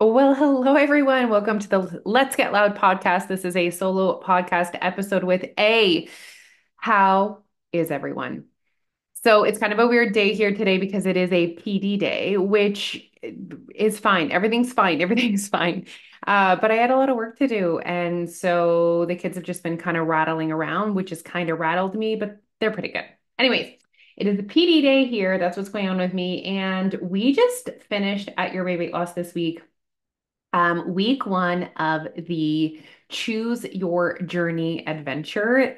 Well, hello everyone. Welcome to the Let's Get Loud podcast. This is a solo podcast episode with A. How is everyone? So it's kind of a weird day here today because it is a PD day, which is fine. Everything's fine. Everything's fine. But I had a lot of work to do. And so the kids have just been kind of rattling around, which has kind of rattled me, but they're pretty good. Anyways, it is a PD day here. That's what's going on with me. And we just finished at Your Weight Loss this week. Week one of the Choose Your Journey adventure.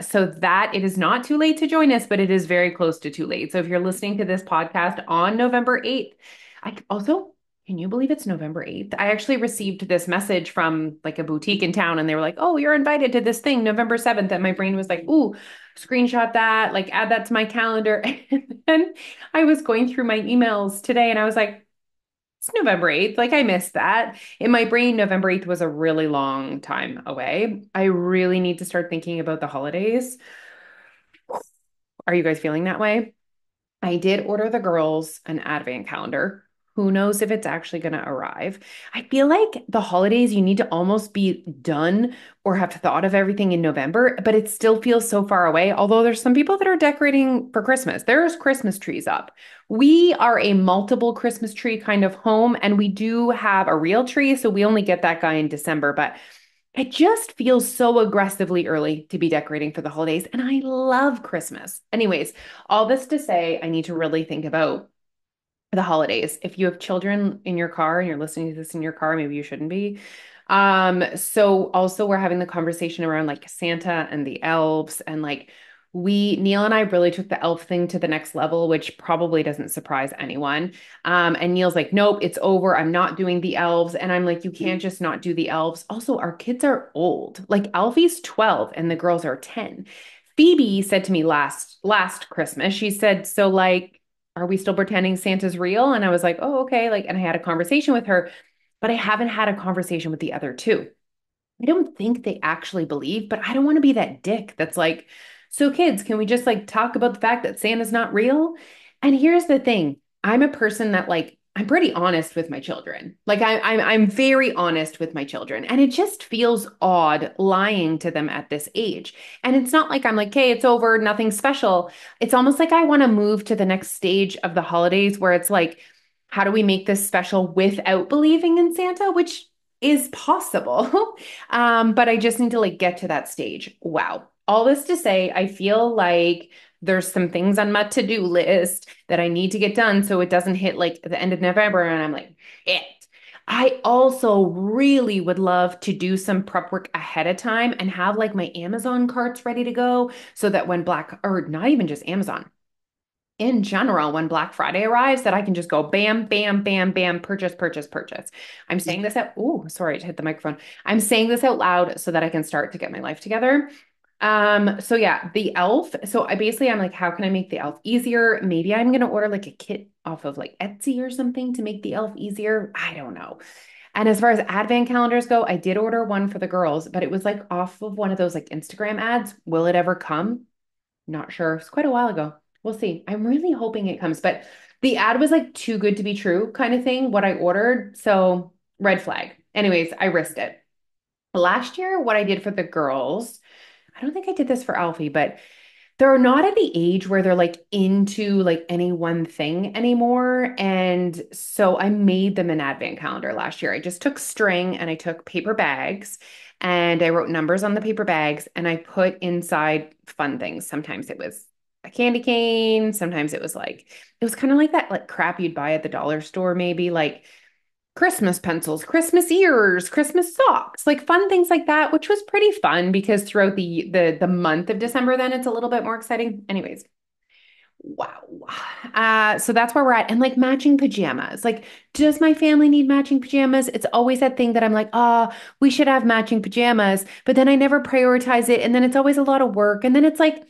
So that it is not too late to join us, but it is very close to too late. So if you're listening to this podcast on November 8th, I also, can you believe it's November 8th? I actually received this message from like a boutique in town and they were like, oh, you're invited to this thing November 7th. And my brain was like, ooh, screenshot that, like add that to my calendar. And then I was going through my emails today and I was like, it's November 8th. Like I missed that. In my brain, November 8th was a really long time away. I really need to start thinking about the holidays. Are you guys feeling that way? I did order the girls an advent calendar. Who knows if it's actually going to arrive? I feel like the holidays, you need to almost be done or have thought of everything in November, but it still feels so far away. Although there's some people that are decorating for Christmas. There's Christmas trees up. We are a multiple Christmas tree kind of home, and we do have a real tree. So we only get that guy in December, but it just feels so aggressively early to be decorating for the holidays. And I love Christmas. Anyways, all this to say, I need to really think about the holidays. If you have children in your car and you're listening to this in your car, maybe you shouldn't be. So also we're having the conversation around like Santa and the elves and like Neil and I really took the elf thing to the next level, which probably doesn't surprise anyone. And Neil's like, nope, it's over. I'm not doing the elves. And I'm like, you can't just not do the elves. Also, our kids are old. Like Alfie's 12 and the girls are 10. Phoebe said to me last Christmas, she said, so like, are we still pretending Santa's real? And I was like, oh, okay. Like, and I had a conversation with her, but I haven't had a conversation with the other two. I don't think they actually believe, but I don't want to be that dick that's like, so kids, can we just like talk about the fact that Santa's not real? And here's the thing. I'm a person that like I'm pretty honest with my children. Like I'm very honest with my children. And it just feels odd lying to them at this age. And it's not like I'm like, okay, it's over, nothing special. It's almost like I want to move to the next stage of the holidays where it's like, how do we make this special without believing in Santa? Which is possible. But I just need to like get to that stage. Wow. All this to say, I feel like there's some things on my to-do list that I need to get done so it doesn't hit like the end of November and I'm like, shit. I also really would love to do some prep work ahead of time and have like my Amazon carts ready to go so that when Black, or not even just Amazon, in general, when Black Friday arrives, that I can just go bam, bam, bam, bam, purchase, purchase, purchase. I'm saying this out. Oh, sorry to hit the microphone. I'm saying this out loud so that I can start to get my life together. So yeah, the elf. So I'm like, how can I make the elf easier? Maybe I'm gonna order like a kit off of like Etsy or something to make the elf easier. I don't know. And as far as advent calendars go, I did order one for the girls, but it was like off of one of those like Instagram ads. Will it ever come? Not sure. It's quite a while ago. We'll see. I'm really hoping it comes, but the ad was like too good to be true kind of thing, what I ordered. So red flag. Anyways, I risked it. Last year, what I did for the girls, I don't think I did this for Alfie, but they're not at the age where they're like into like any one thing anymore. And so I made them an advent calendar last year. I just took string and I took paper bags and I wrote numbers on the paper bags and I put inside fun things. Sometimes it was a candy cane. Sometimes it was kind of like that like crap you'd buy at the dollar store, maybe like Christmas pencils, Christmas ears, Christmas socks, like fun things like that, which was pretty fun because throughout the month of December, then it's a little bit more exciting. Anyways, wow. So that's where we're at. And like matching pajamas. Like, does my family need matching pajamas? It's always that thing that I'm like, oh, we should have matching pajamas, but then I never prioritize it. And then it's always a lot of work. And then it's like,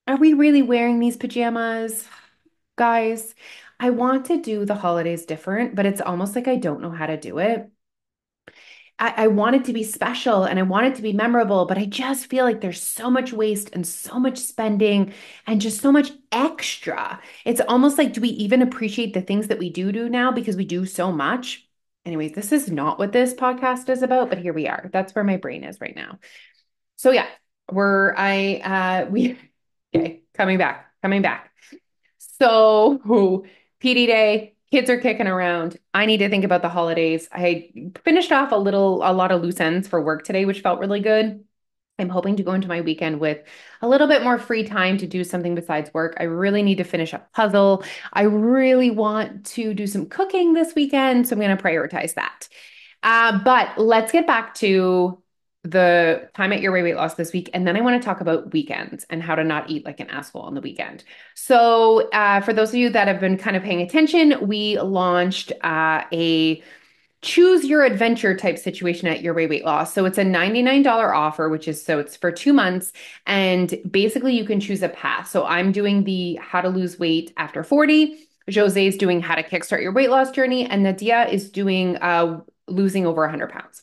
are we really wearing these pajamas? Guys, I want to do the holidays different, but it's almost like I don't know how to do it. I want it to be special and I want it to be memorable, but I just feel like there's so much waste and so much spending and just so much extra. It's almost like, do we even appreciate the things that we do now because we do so much? Anyways, this is not what this podcast is about, but here we are. That's where my brain is right now. So yeah, we okay, coming back. So PD day, kids are kicking around. I need to think about the holidays. I finished off a lot of loose ends for work today, which felt really good. I'm hoping to go into my weekend with a little bit more free time to do something besides work. I really need to finish a puzzle. I really want to do some cooking this weekend, so I'm going to prioritize that. But let's get back to the time at Your Way Weight Loss this week. And then I want to talk about weekends and how to not eat like an asshole on the weekend. So, for those of you that have been kind of paying attention, we launched a choose your adventure type situation at Your Way Weight Loss. So it's a $99 offer, it's for 2 months. And basically you can choose a path. So I'm doing the how to lose weight after 40. Jose is doing how to kickstart your weight loss journey. And Nadia is doing losing over 100 pounds.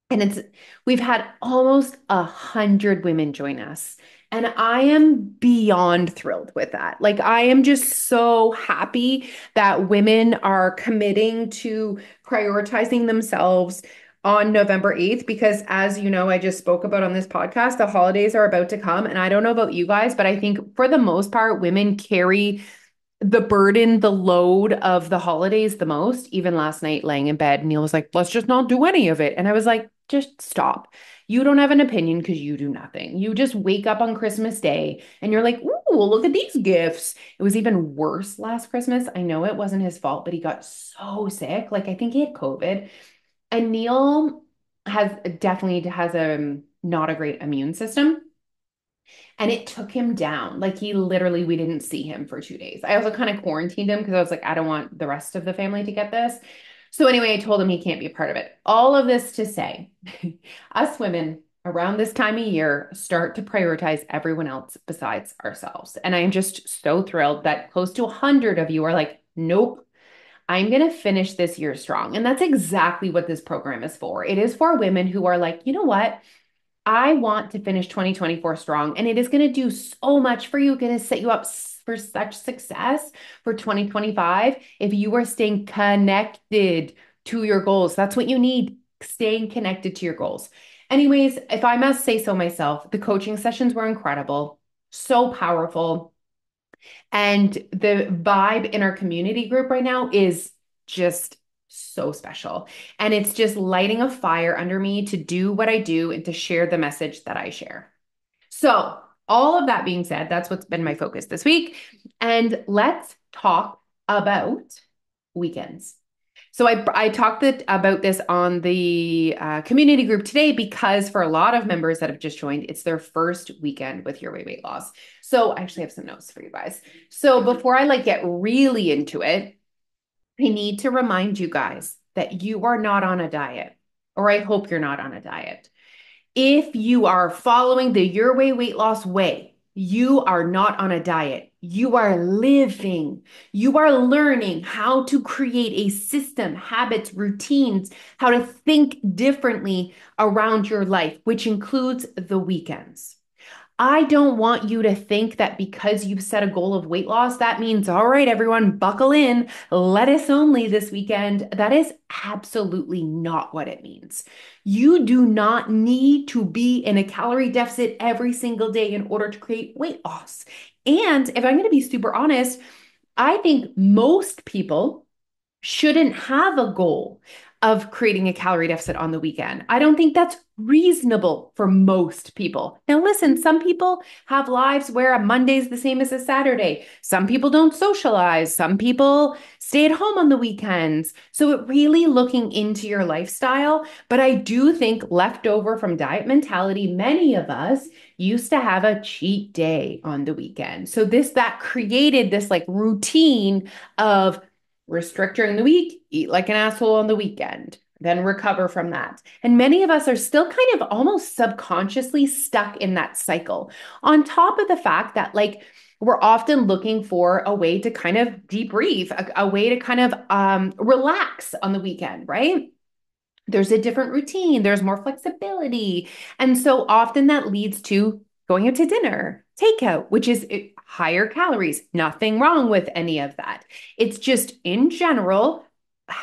And we've had almost 100 women join us. And I am beyond thrilled with that. Like, I am just so happy that women are committing to prioritizing themselves on November 8th, because as you know, I just spoke about on this podcast, the holidays are about to come. And I don't know about you guys, but I think for the most part, women carry the burden, the load of the holidays the most. Even last night, laying in bed, Neil was like, let's just not do any of it. And I was like, just stop. You don't have an opinion because you do nothing. You just wake up on Christmas Day and you're like, ooh, look at these gifts. It was even worse last Christmas. I know it wasn't his fault, but he got so sick. Like, I think he had COVID. And Neil has a not a great immune system. And it took him down. Like, we didn't see him for 2 days. I also kind of quarantined him because I was like, I don't want the rest of the family to get this. So anyway, I told him he can't be a part of it. All of this to say, us women around this time of year start to prioritize everyone else besides ourselves. And I'm just so thrilled that close to 100 of you are like, nope, I'm going to finish this year strong. And that's exactly what this program is for. It is for women who are like, you know what? I want to finish 2024 strong, and it is going to do so much for you. Going to set you up for such success for 2025 if you are staying connected to your goals. That's what you need, staying connected to your goals. Anyways, if I must say so myself, the coaching sessions were incredible, so powerful. And the vibe in our community group right now is just so special. And it's just lighting a fire under me to do what I do and to share the message that I share. So, all of that being said, that's what's been my focus this week. And let's talk about weekends. So I talked about this on the community group today because for a lot of members that have just joined, it's their first weekend with Your Way Weight Loss. So I actually have some notes for you guys. So before I get really into it, I need to remind you guys that you are not on a diet, or I hope you're not on a diet. If you are following the Your Way Weight Loss way, you are not on a diet. You are living. You are learning how to create a system, habits, routines, how to think differently around your life, which includes the weekends. I don't want you to think that because you've set a goal of weight loss, that means, all right, everyone, buckle in, lettuce only this weekend. That is absolutely not what it means. You do not need to be in a calorie deficit every single day in order to create weight loss. And if I'm going to be super honest, I think most people shouldn't have a goal of creating a calorie deficit on the weekend. I don't think that's reasonable for most people. Now, listen, some people have lives where a Monday is the same as a Saturday. Some people don't socialize. Some people stay at home on the weekends. So it really looking into your lifestyle. But I do think left over from diet mentality, many of us used to have a cheat day on the weekend. So that created this routine of restrict during the week, eat like an asshole on the weekend, then recover from that. And many of us are still kind of almost subconsciously stuck in that cycle. On top of the fact that we're often looking for a way to kind of debrief, a way to kind of relax on the weekend, right? There's a different routine, there's more flexibility. And so often that leads to going out to dinner, takeout, which is higher calories. Nothing wrong with any of that. It's just in general,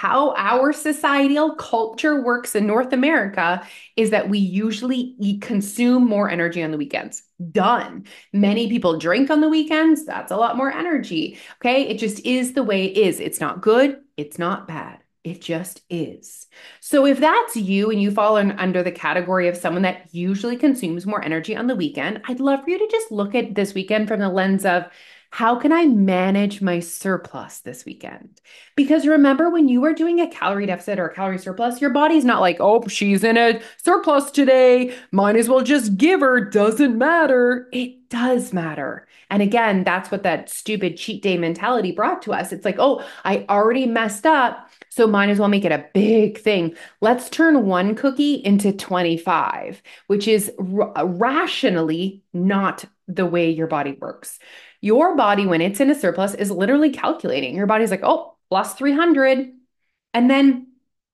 how our societal culture works in North America is that we usually consume more energy on the weekends. Done. Many people drink on the weekends. That's a lot more energy. Okay. It just is the way it is. It's not good. It's not bad. It just is. So if that's you and you fall under the category of someone that usually consumes more energy on the weekend, I'd love for you to just look at this weekend from the lens of how can I manage my surplus this weekend? Because remember, when you are doing a calorie deficit or a calorie surplus, your body's not like, oh, she's in a surplus today. Might as well just give her. Doesn't matter. It does matter. And again, that's what that stupid cheat day mentality brought to us. It's like, oh, I already messed up. So might as well make it a big thing. Let's turn one cookie into 25, which is rationally not the way your body works. Your body, when it's in a surplus, is literally calculating. Your body's like, oh, plus 300. And then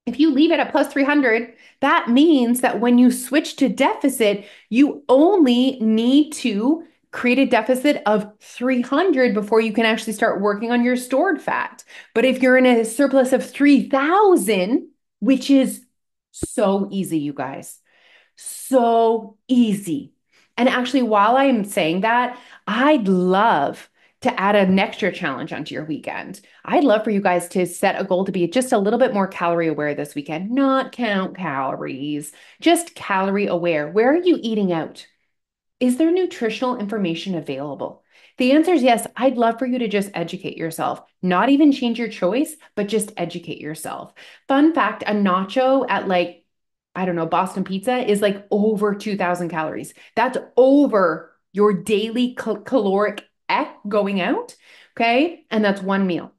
if you leave it at plus 300, that means that when you switch to deficit, you only need to create a deficit of 300 before you can actually start working on your stored fat. But if you're in a surplus of 3,000, which is so easy, you guys, so easy. And actually, while I'm saying that, I'd love to add an extra challenge onto your weekend. I'd love for you guys to set a goal to be just a little bit more calorie aware this weekend, not count calories, just calorie aware. Where are you eating out? Is there nutritional information available? The answer is yes. I'd love for you to just educate yourself, not even change your choice, but just educate yourself. Fun fact, a nacho at like, I don't know, Boston Pizza is like over 2,000 calories. That's over your daily caloric going out. Okay. And that's one meal.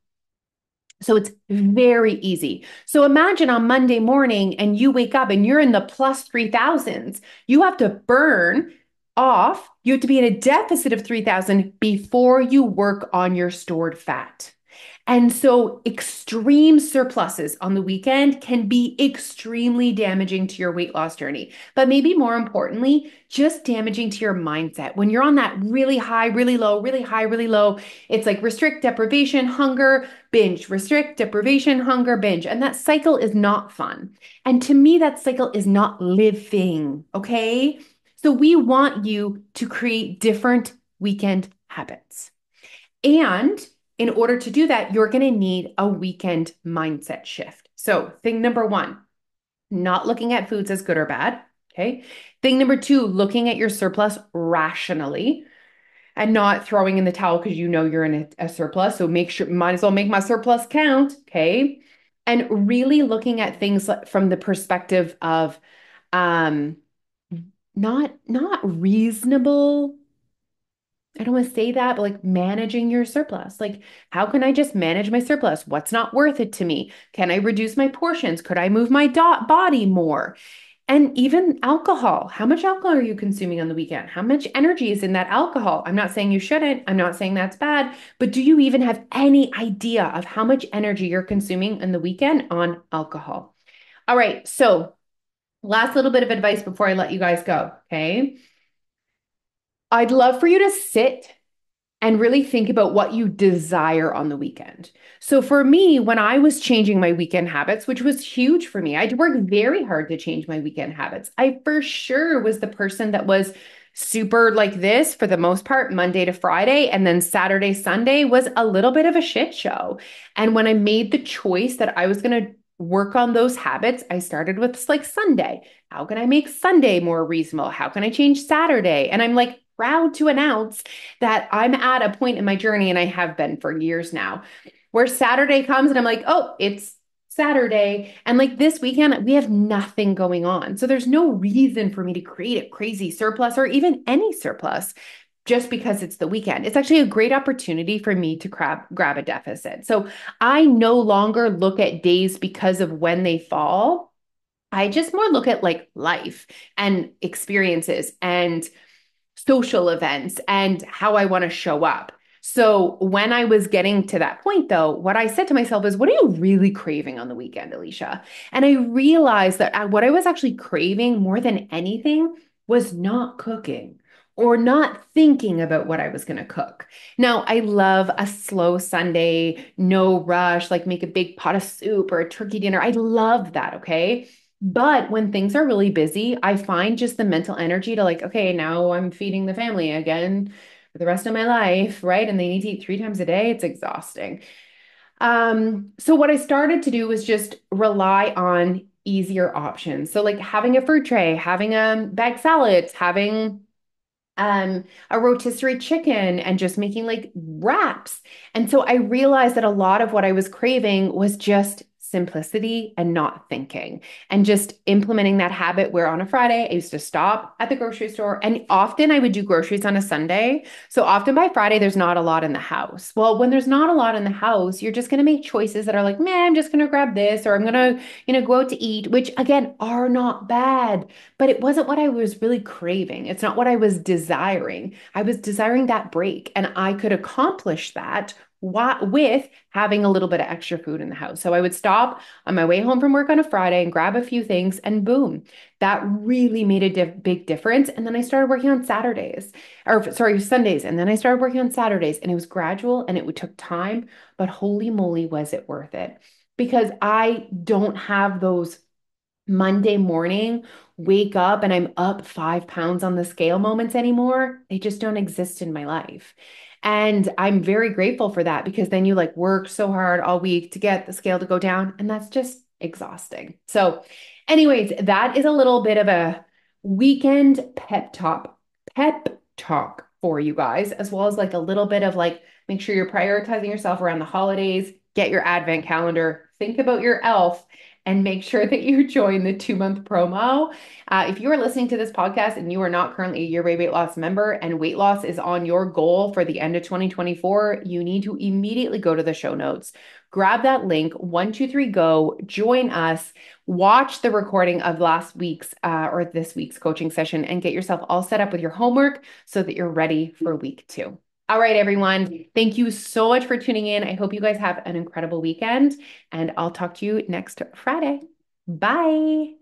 So it's very easy. So imagine on Monday morning and you wake up and you're in the plus 3,000s. You have to burn off, you have to be in a deficit of 3,000 before you work on your stored fat. And so extreme surpluses on the weekend can be extremely damaging to your weight loss journey. But maybe more importantly, just damaging to your mindset. When you're on that really high, really low, really high, really low, it's like restrict, deprivation, hunger, binge, restrict, deprivation, hunger, binge. And that cycle is not fun. And to me, that cycle is not living. Okay. So we want you to create different weekend habits. And in order to do that, you're going to need a weekend mindset shift. So, thing number one, not looking at foods as good or bad. Okay. Thing number two, looking at your surplus rationally and not throwing in the towel because you know you're in a surplus. So, make sure, might as well make my surplus count. Okay. And really looking at things from the perspective of not reasonable. I don't want to say that, but like managing your surplus. Like, how can I just manage my surplus? What's not worth it to me? Can I reduce my portions? Could I move my body more? And even alcohol. How much alcohol are you consuming on the weekend? How much energy is in that alcohol? I'm not saying you shouldn't. I'm not saying that's bad, but do you even have any idea of how much energy you're consuming on the weekend on alcohol? All right. So, last little bit of advice before I let you guys go. Okay. I'd love for you to sit and really think about what you desire on the weekend. So for me, when I was changing my weekend habits, which was huge for me, I had to work very hard to change my weekend habits. I for sure was the person that was super like this for the most part, Monday to Friday, and then Saturday, Sunday was a little bit of a shit show. And when I made the choice that I was going to work on those habits, I started with like Sunday. How can I make Sunday more reasonable? How can I change Saturday? And I'm like proud to announce that I'm at a point in my journey, and I have been for years now, where Saturday comes and I'm like, oh, it's Saturday. And like this weekend, we have nothing going on. So there's no reason for me to create a crazy surplus or even any surplus just because it's the weekend. It's actually a great opportunity for me to grab a deficit. So I no longer look at days because of when they fall. I just more look at like life and experiences and social events and how I want to show up. So when I was getting to that point, though, what I said to myself is, what are you really craving on the weekend, Alicia? And I realized that what I was actually craving more than anything was not cooking or not thinking about what I was going to cook. Now, I love a slow Sunday, no rush, like make a big pot of soup or a turkey dinner. I love that. Okay. But when things are really busy, I find just the mental energy to like, okay, now I'm feeding the family again for the rest of my life, right? And they need to eat 3 times a day. It's exhausting. So what I started to do was just rely on easier options. So like having a fruit tray, having a bag salads, having a rotisserie chicken and just making like wraps. And so I realized that a lot of what I was craving was just simplicity and not thinking and just implementing that habit where on a Friday I used to stop at the grocery store and often I would do groceries on a Sunday. So often by Friday there's not a lot in the house. Well, when there's not a lot in the house, you're just going to make choices that are like, "Man, I'm just going to grab this or I'm going to, go out to eat," which again are not bad, but it wasn't what I was really craving. It's not what I was desiring. I was desiring that break, and I could accomplish that with having a little bit of extra food in the house. So I would stop on my way home from work on a Friday and grab a few things, and boom, that really made a big difference. And then I started working on Saturdays, or sorry, Sundays. And then I started working on Saturdays, and it was gradual and it took time, but holy moly, was it worth it? Because I don't have those Monday morning, wake up and I'm up 5 pounds on the scale moments anymore. They just don't exist in my life. And I'm very grateful for that because then you like work so hard all week to get the scale to go down, and that's just exhausting. So, anyways, that is a little bit of a weekend pep talk for you guys, as well as like a little bit of like make sure you're prioritizing yourself around the holidays, get your advent calendar, think about your elf and make sure that you join the 2 month promo. If you are listening to this podcast and you are not currently a Your Way Weight Loss member and weight loss is on your goal for the end of 2024, you need to immediately go to the show notes, grab that link, 123 go, join us, watch the recording of last week's or this week's coaching session, and get yourself all set up with your homework so that you're ready for week 2. All right, everyone. Thank you so much for tuning in. I hope you guys have an incredible weekend, and I'll talk to you next Friday. Bye.